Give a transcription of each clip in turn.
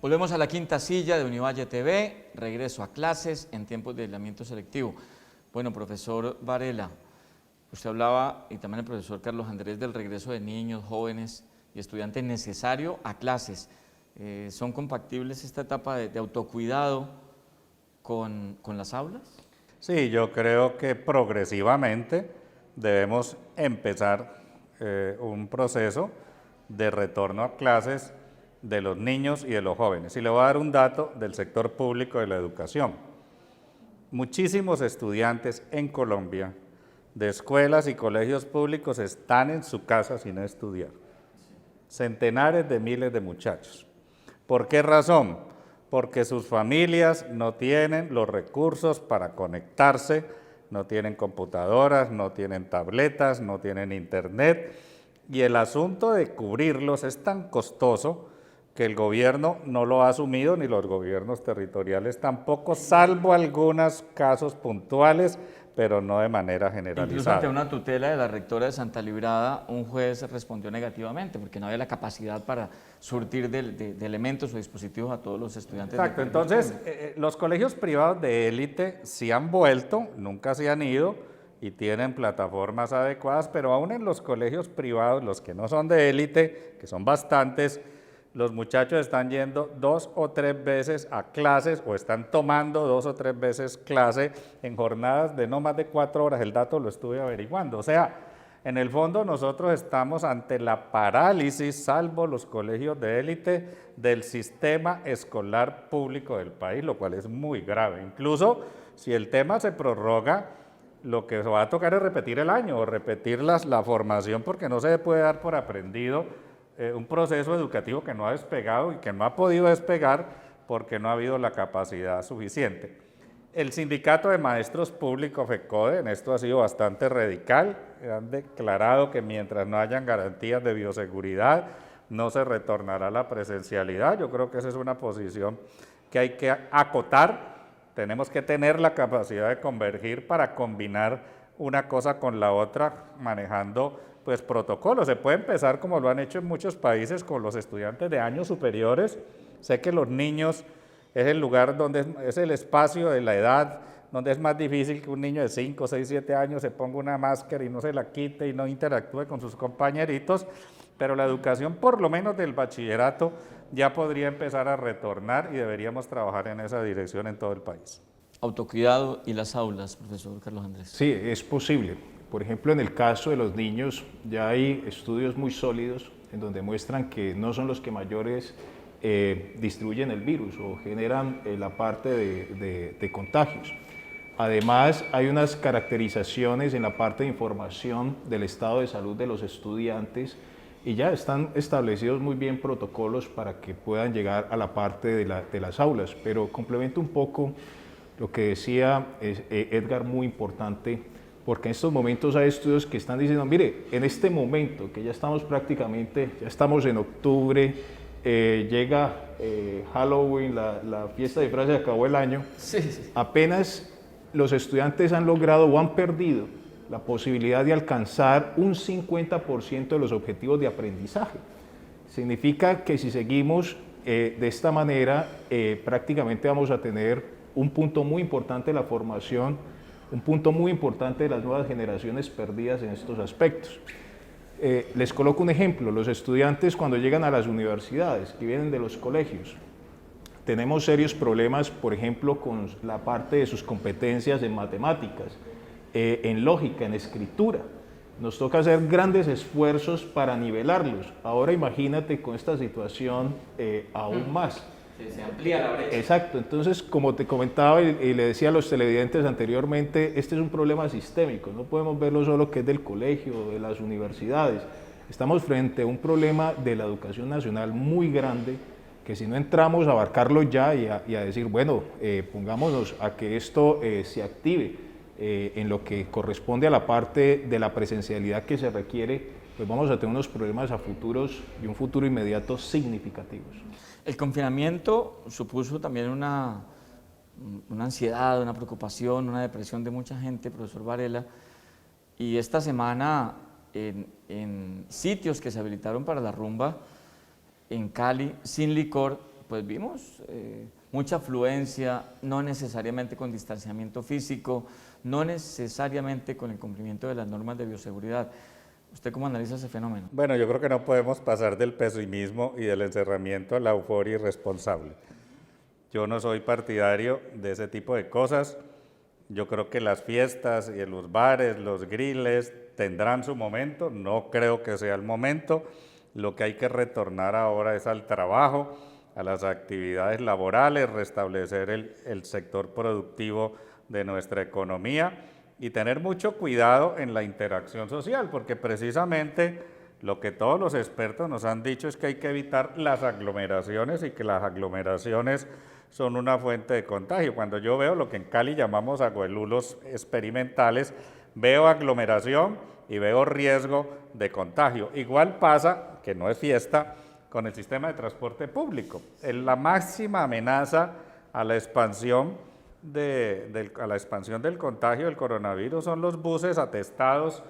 Volvemos a la quinta silla de Univalle TV, regreso a clases en tiempos de aislamiento selectivo. Bueno, profesor Varela, usted hablaba, y también el profesor Carlos Andrés, del regreso de niños, jóvenes y estudiantes necesario a clases. ¿Son compatibles esta etapa de autocuidado con las aulas? Sí, yo creo que progresivamente debemos empezar un proceso de retorno a clases de los niños y de los jóvenes. Y le voy a dar un dato del sector público de la educación. Muchísimos estudiantes en Colombia de escuelas y colegios públicos están en su casa sin estudiar. Centenares de miles de muchachos. ¿Por qué razón? Porque sus familias no tienen los recursos para conectarse, no tienen computadoras, no tienen tabletas, no tienen internet, y el asunto de cubrirlos es tan costoso que el gobierno no lo ha asumido, ni los gobiernos territoriales tampoco, salvo algunos casos puntuales, pero no de manera generalizada. Incluso ante una tutela de la rectora de Santa Librada, un juez respondió negativamente porque no había la capacidad para surtir de elementos o dispositivos a todos los estudiantes. Exacto, entonces los colegios privados de élite sí han vuelto, nunca se han ido y tienen plataformas adecuadas, pero aún en los colegios privados, los que no son de élite, que son bastantes, los muchachos están yendo 2 o 3 veces a clases o están tomando 2 o 3 veces clase en jornadas de no más de 4 horas, el dato lo estuve averiguando. O sea, en el fondo nosotros estamos ante la parálisis, salvo los colegios de élite, del sistema escolar público del país, lo cual es muy grave. Incluso si el tema se prorroga, lo que va a tocar es repetir el año o repetir la formación, porque no se puede dar por aprendido un proceso educativo que no ha despegado y que no ha podido despegar porque no ha habido la capacidad suficiente. El sindicato de maestros públicos, FECODE, en esto ha sido bastante radical, han declarado que mientras no hayan garantías de bioseguridad no se retornará a la presencialidad. Yo creo que esa es una posición que hay que acotar, tenemos que tener la capacidad de convergir para combinar una cosa con la otra, manejando pues protocolos. Se puede empezar como lo han hecho en muchos países con los estudiantes de años superiores. Sé que los niños es el lugar donde es el espacio de la edad donde es más difícil que un niño de 5, 6, 7 años se ponga una máscara y no se la quite y no interactúe con sus compañeritos, pero la educación por lo menos del bachillerato ya podría empezar a retornar y deberíamos trabajar en esa dirección en todo el país. Autocuidado y las aulas, profesor Carlos Andrés. Sí, es posible. Por ejemplo, en el caso de los niños, ya hay estudios muy sólidos en donde muestran que no son los que mayores distribuyen el virus o generan la parte de contagios. Además, hay unas caracterizaciones en la parte de información del estado de salud de los estudiantes y ya están establecidos muy bien protocolos para que puedan llegar a la parte de las aulas. Pero complemento un poco lo que decía Edgar, muy importante, porque en estos momentos hay estudios que están diciendo, mire, en este momento que ya estamos prácticamente, ya estamos en octubre, llega Halloween, la fiesta de disfraces, acabó el año, sí. Apenas los estudiantes han logrado o han perdido la posibilidad de alcanzar un 50% de los objetivos de aprendizaje. Significa que si seguimos de esta manera, prácticamente vamos a tener un punto muy importante de la formación, un punto muy importante de las nuevas generaciones perdidas en estos aspectos. Les coloco un ejemplo, los estudiantes cuando llegan a las universidades, que vienen de los colegios, tenemos serios problemas, por ejemplo, con la parte de sus competencias en matemáticas, en lógica, en escritura. Nos toca hacer grandes esfuerzos para nivelarlos. Ahora imagínate con esta situación aún más. Se amplía la brecha. Exacto, entonces como te comentaba y le decía a los televidentes anteriormente, este es un problema sistémico, no podemos verlo solo que es del colegio, de las universidades. Estamos frente a un problema de la educación nacional muy grande, que si no entramos a abarcarlo ya y a decir, bueno, pongámonos a que esto se active en lo que corresponde a la parte de la presencialidad que se requiere, pues vamos a tener unos problemas a futuros y un futuro inmediato significativos. El confinamiento supuso también una ansiedad, una preocupación, una depresión de mucha gente, profesor Varela, y esta semana en sitios que se habilitaron para la rumba, en Cali, Sin Licor, pues vimos mucha afluencia, no necesariamente con distanciamiento físico, no necesariamente con el cumplimiento de las normas de bioseguridad. ¿Usted cómo analiza ese fenómeno? Bueno, yo creo que no podemos pasar del pesimismo y del encerramiento a la euforia irresponsable. Yo no soy partidario de ese tipo de cosas. Yo creo que las fiestas y los bares, los griles tendrán su momento, no creo que sea el momento. Lo que hay que retornar ahora es al trabajo, a las actividades laborales, restablecer el sector productivo de nuestra economía y tener mucho cuidado en la interacción social, porque precisamente lo que todos los expertos nos han dicho es que hay que evitar las aglomeraciones y que las aglomeraciones son una fuente de contagio. Cuando yo veo lo que en Cali llamamos agüelulos experimentales, veo aglomeración y veo riesgo de contagio. Igual pasa, que no es fiesta, con el sistema de transporte público. La máxima amenaza a la expansión del contagio del coronavirus son los buses atestados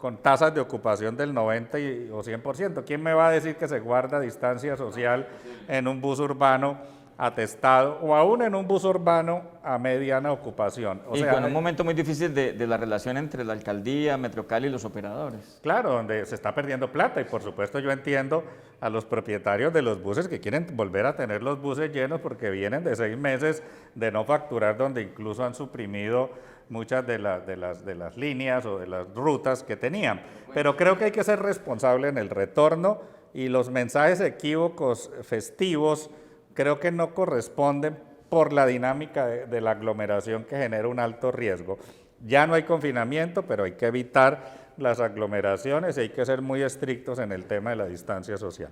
con tasas de ocupación del 90 o 100%. ¿Quién me va a decir que se guarda distancia social en un bus urbano atestado o aún en un bus urbano a mediana ocupación? Y con un momento muy difícil de la relación entre la alcaldía, Metrocali y los operadores. Claro, donde se está perdiendo plata y por supuesto yo entiendo a los propietarios de los buses que quieren volver a tener los buses llenos porque vienen de 6 meses de no facturar, donde incluso han suprimido muchas de las líneas o de las rutas que tenían. Pero creo que hay que ser responsable en el retorno y los mensajes equívocos festivos creo que no corresponden por la dinámica de la aglomeración que genera un alto riesgo. Ya no hay confinamiento, pero hay que evitar las aglomeraciones y hay que ser muy estrictos en el tema de la distancia social.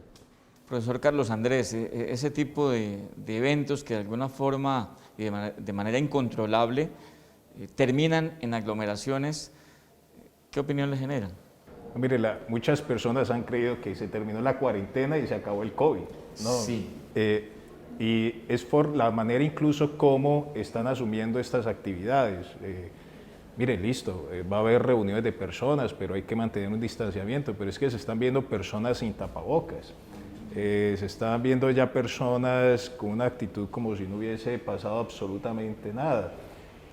Profesor Carlos Andrés, ese tipo de eventos que de alguna forma y de manera incontrolable terminan en aglomeraciones, ¿qué opinión le generan? Mire, muchas personas han creído que se terminó la cuarentena y se acabó el COVID, ¿no? Sí. Y es por la manera incluso como están asumiendo estas actividades. Mire, listo, va a haber reuniones de personas, pero hay que mantener un distanciamiento, pero es que se están viendo personas sin tapabocas, se están viendo ya personas con una actitud como si no hubiese pasado absolutamente nada.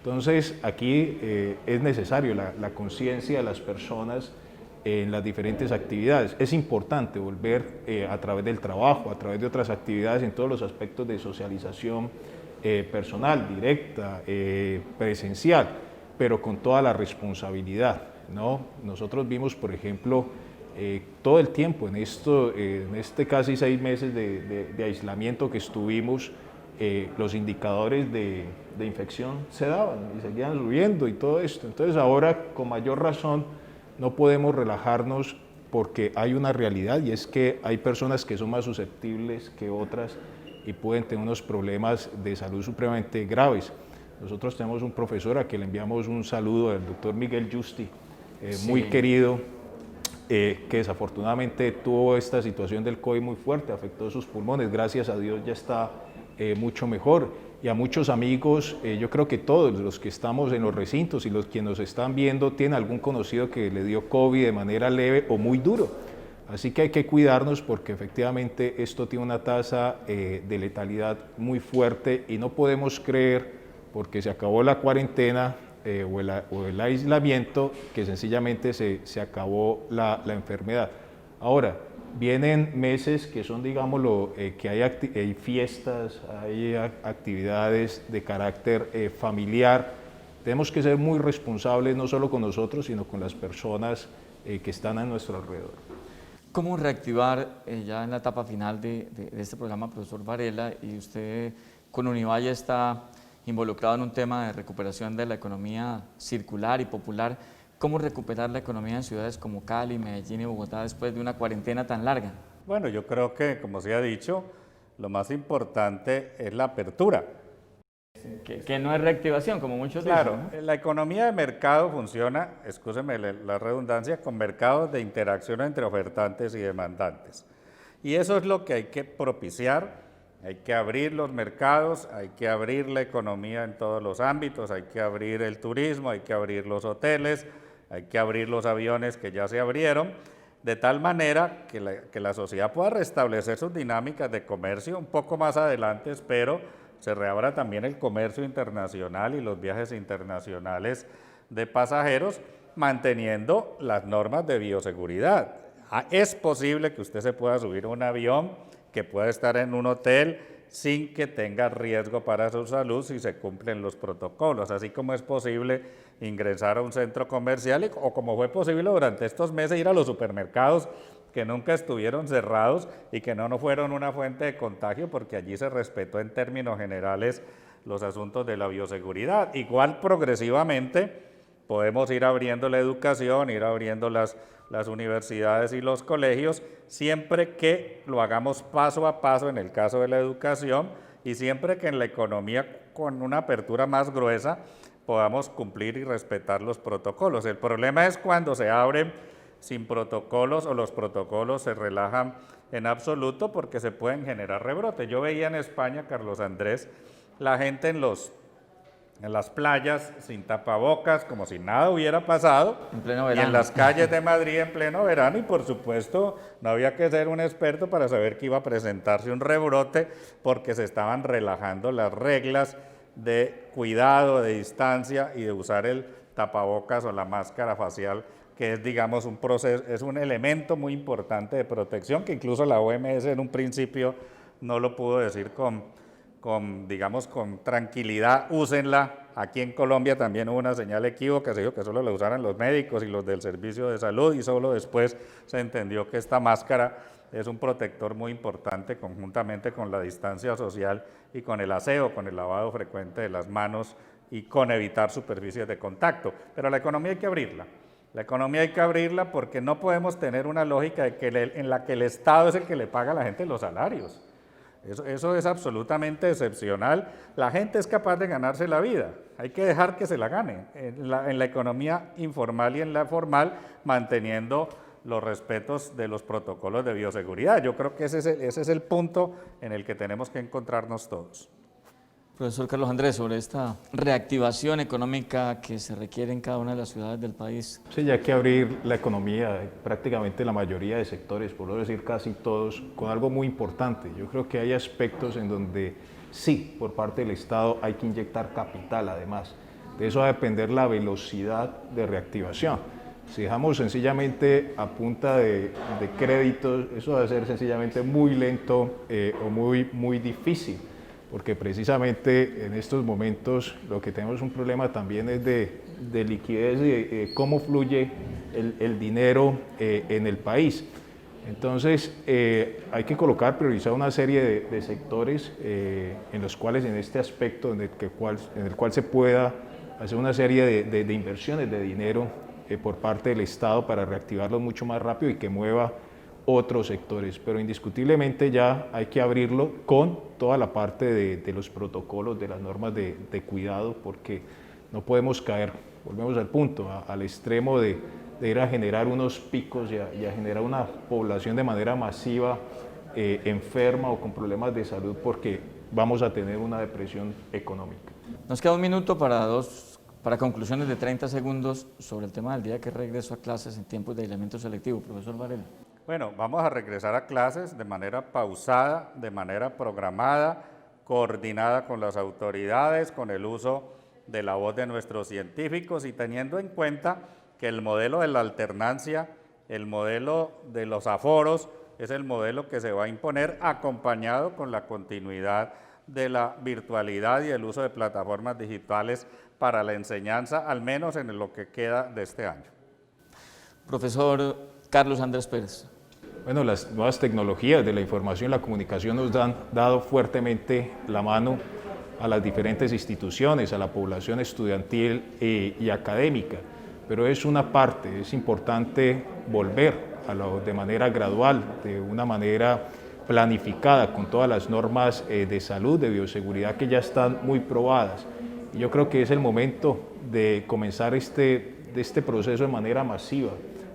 Entonces, aquí es necesario la conciencia de las personas en las diferentes actividades. Es importante volver a través del trabajo, a través de otras actividades en todos los aspectos de socialización personal, directa, presencial, pero con toda la responsabilidad, ¿no? Nosotros vimos, por ejemplo, todo el tiempo en este casi 6 meses de aislamiento que estuvimos, los indicadores de infección se daban y seguían subiendo y todo esto. Entonces ahora, con mayor razón, no podemos relajarnos porque hay una realidad y es que hay personas que son más susceptibles que otras y pueden tener unos problemas de salud supremamente graves. Nosotros tenemos un profesor a quien le enviamos un saludo, al doctor Miguel Justi, muy querido, que desafortunadamente tuvo esta situación del COVID muy fuerte, afectó sus pulmones, gracias a Dios ya está mucho mejor. Y a muchos amigos, yo creo que todos los que estamos en los recintos y los que nos están viendo tienen algún conocido que le dio COVID de manera leve o muy duro. Así que hay que cuidarnos porque efectivamente esto tiene una tasa de letalidad muy fuerte y no podemos creer, porque se acabó la cuarentena o el aislamiento, que sencillamente se acabó la enfermedad. Ahora, vienen meses que son, digámoslo, que hay fiestas, hay actividades de carácter familiar. Tenemos que ser muy responsables, no solo con nosotros, sino con las personas que están a nuestro alrededor. ¿Cómo reactivar ya en la etapa final de este programa, profesor Varela, y usted con Univalle está involucrado en un tema de recuperación de la economía circular y popular? ¿Cómo recuperar la economía en ciudades como Cali, Medellín y Bogotá después de una cuarentena tan larga? Bueno, yo creo que, como se ha dicho, lo más importante es la apertura. Que no es reactivación, como muchos Claro, dicen, ¿no? la economía de mercado funciona, excúseme la redundancia, con mercados de interacción entre ofertantes y demandantes. Y eso es lo que hay que propiciar. Hay que abrir los mercados, hay que abrir la economía en todos los ámbitos, hay que abrir el turismo, hay que abrir los hoteles, hay que abrir los aviones que ya se abrieron, de tal manera que la sociedad pueda restablecer sus dinámicas de comercio. Un poco más adelante espero se reabra también el comercio internacional y los viajes internacionales de pasajeros, manteniendo las normas de bioseguridad. Es posible que usted se pueda subir a un avión, que pueda estar en un hotel sin que tenga riesgo para su salud si se cumplen los protocolos, así como es posible ingresar a un centro comercial o como fue posible durante estos meses ir a los supermercados que nunca estuvieron cerrados y que no fueron una fuente de contagio porque allí se respetó en términos generales los asuntos de la bioseguridad. Igual progresivamente podemos ir abriendo la educación, ir abriendo las universidades y los colegios, siempre que lo hagamos paso a paso en el caso de la educación y siempre que en la economía con una apertura más gruesa podamos cumplir y respetar los protocolos. El problema es cuando se abren sin protocolos o los protocolos se relajan en absoluto porque se pueden generar rebrotes. Yo veía en España, Carlos Andrés, la gente en las playas sin tapabocas, como si nada hubiera pasado, en pleno verano. Y en las calles de Madrid en pleno verano, y por supuesto no había que ser un experto para saber que iba a presentarse un rebrote porque se estaban relajando las reglas de cuidado, de distancia y de usar el tapabocas o la máscara facial, que es, digamos, un proceso, es un elemento muy importante de protección que incluso la OMS en un principio no lo pudo decir digamos, con tranquilidad, úsenla. Aquí en Colombia también hubo una señal equívoca, se dijo que solo la usaran los médicos y los del servicio de salud y solo después se entendió que esta máscara es un protector muy importante conjuntamente con la distancia social y con el aseo, con el lavado frecuente de las manos y con evitar superficies de contacto. Pero la economía hay que abrirla. La economía hay que abrirla porque no podemos tener una lógica en la que el Estado es el que le paga a la gente los salarios. Eso es absolutamente excepcional. La gente es capaz de ganarse la vida, hay que dejar que se la gane en la economía informal y en la formal, manteniendo los respetos de los protocolos de bioseguridad. Yo creo que ese es el punto en el que tenemos que encontrarnos todos. Profesor Carlos Andrés, sobre esta reactivación económica que se requiere en cada una de las ciudades del país. Sí, ya hay que abrir la economía, prácticamente la mayoría de sectores, por no decir casi todos, con algo muy importante. Yo creo que hay aspectos en donde sí, por parte del Estado hay que inyectar capital además. De eso va a depender la velocidad de reactivación. Si dejamos sencillamente a punta de créditos, eso va a ser sencillamente muy lento o muy difícil. Porque precisamente en estos momentos lo que tenemos un problema también es de liquidez y de cómo fluye el dinero en el país. Entonces hay que priorizar una serie de sectores en los cuales en este aspecto en el cual se pueda hacer una serie de inversiones de dinero por parte del Estado para reactivarlo mucho más rápido y que mueva otros sectores, pero indiscutiblemente ya hay que abrirlo con toda la parte de los protocolos, de las normas de cuidado, porque no podemos caer, volvemos al punto, al extremo de ir a generar unos picos y a generar una población de manera masiva enferma o con problemas de salud, porque vamos a tener una depresión económica. Nos queda un minuto para conclusiones de 30 segundos sobre el tema del día que regreso a clases en tiempos de aislamiento selectivo. Profesor Varela. Bueno, vamos a regresar a clases de manera pausada, de manera programada, coordinada con las autoridades, con el uso de la voz de nuestros científicos y teniendo en cuenta que el modelo de la alternancia, el modelo de los aforos, es el modelo que se va a imponer acompañado con la continuidad de la virtualidad y el uso de plataformas digitales para la enseñanza, al menos en lo que queda de este año. Profesor Carlos Andrés Pérez. Bueno, las nuevas tecnologías de la información y la comunicación nos han dado fuertemente la mano a las diferentes instituciones, a la población estudiantil y académica, pero es una parte, es importante volver de manera gradual, de una manera planificada, con todas las normas de salud, de bioseguridad que ya están muy probadas. Y yo creo que es el momento de comenzar este proceso de manera masiva.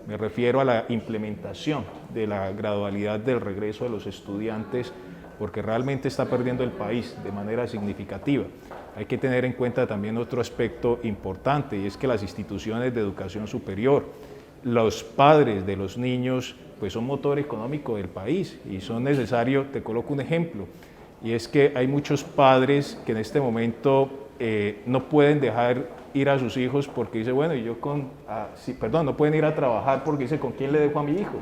Me refiero a la implementación de la gradualidad del regreso de los estudiantes, porque realmente está perdiendo el país de manera significativa. Hay que tener en cuenta también otro aspecto importante, y es que las instituciones de educación superior, los padres de los niños pues son motor económico del país y son necesarios, te coloco un ejemplo, y es que hay muchos padres que en este momento no pueden dejar ir a sus hijos porque dice, bueno, y yo no pueden ir a trabajar porque dice, ¿con quién le dejo a mi hijo?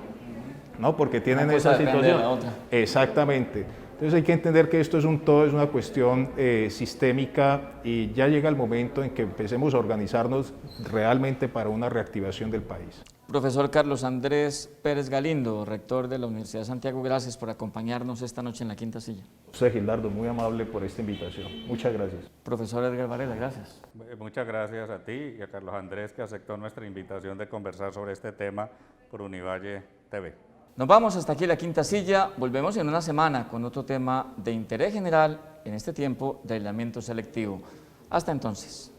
No, porque tienen esa situación. Exactamente. Entonces hay que entender que esto es un todo, es una cuestión sistémica y ya llega el momento en que empecemos a organizarnos realmente para una reactivación del país. Profesor Carlos Andrés Pérez Galindo, rector de la Universidad de Santiago, gracias por acompañarnos esta noche en La Quinta Silla. José Gildardo, muy amable por esta invitación. Muchas gracias. Profesor Edgar Varela, gracias. Muchas gracias a ti y a Carlos Andrés que aceptó nuestra invitación de conversar sobre este tema por Univalle TV. Nos vamos hasta aquí La Quinta Silla, volvemos en una semana con otro tema de interés general en este tiempo de aislamiento selectivo. Hasta entonces.